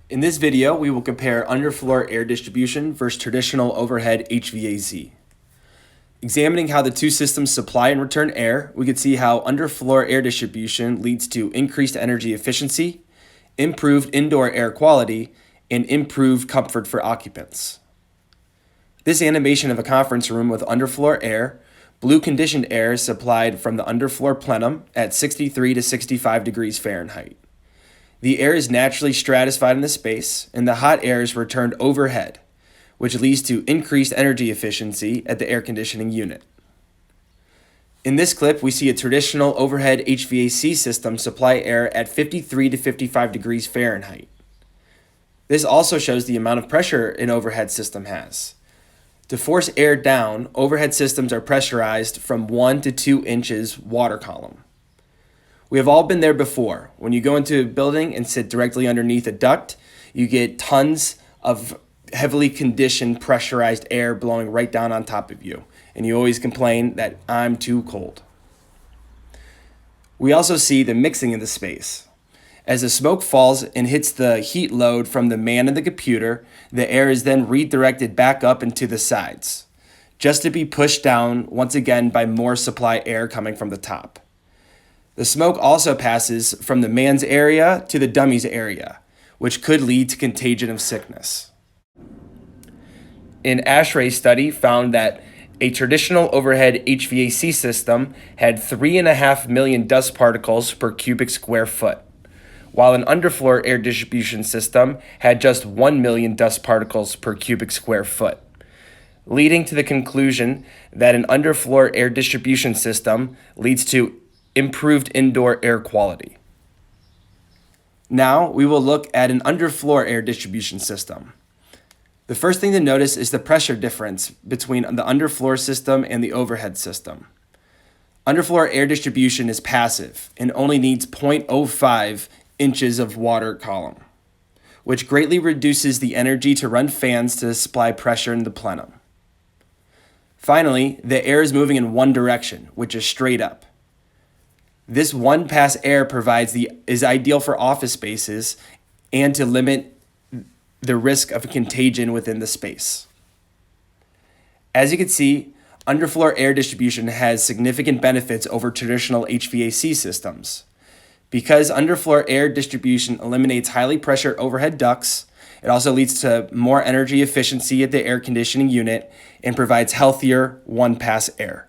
In this video, we will compare underfloor air distribution versus traditional overhead HVAC. Examining how the two systems supply and return air, we can see how underfloor air distribution leads to increased energy efficiency, improved indoor air quality, and improved comfort for occupants. This animation of a conference room with underfloor air, blue conditioned air is supplied from the underfloor plenum at 63 to 65 degrees Fahrenheit. The air is naturally stratified in the space, and the hot air is returned overhead, which leads to increased energy efficiency at the air conditioning unit. In this clip, we see a traditional overhead HVAC system supply air at 53 to 55 degrees Fahrenheit. This also shows the amount of pressure an overhead system has. To force air down, overhead systems are pressurized from 1 to 2 inches water column. We have all been there before. When you go into a building and sit directly underneath a duct, you get tons of heavily conditioned pressurized air blowing right down on top of you, and you always complain that I'm too cold. We also see the mixing in the space. As the smoke falls and hits the heat load from the man in the computer, the air is then redirected back up into the sides, just to be pushed down once again by more supply air coming from the top. The smoke also passes from the man's area to the dummy's area, which could lead to contagion of sickness. An ASHRAE study found that a traditional overhead HVAC system had 3.5 million dust particles per cubic square foot, while an underfloor air distribution system had just 1 million dust particles per cubic square foot, leading to the conclusion that an underfloor air distribution system leads to improved indoor air quality. Now we will look at an underfloor air distribution system. The first thing to notice is the pressure difference between the underfloor system and the overhead system. Underfloor air distribution is passive and only needs 0.05 inches of water column, which greatly reduces the energy to run fans to supply pressure in the plenum. Finally, the air is moving in one direction, which is straight up. This one-pass air is ideal for office spaces and to limit the risk of contagion within the space. As you can see, underfloor air distribution has significant benefits over traditional HVAC systems. Because underfloor air distribution eliminates highly pressured overhead ducts, it also leads to more energy efficiency at the air conditioning unit and provides healthier one-pass air.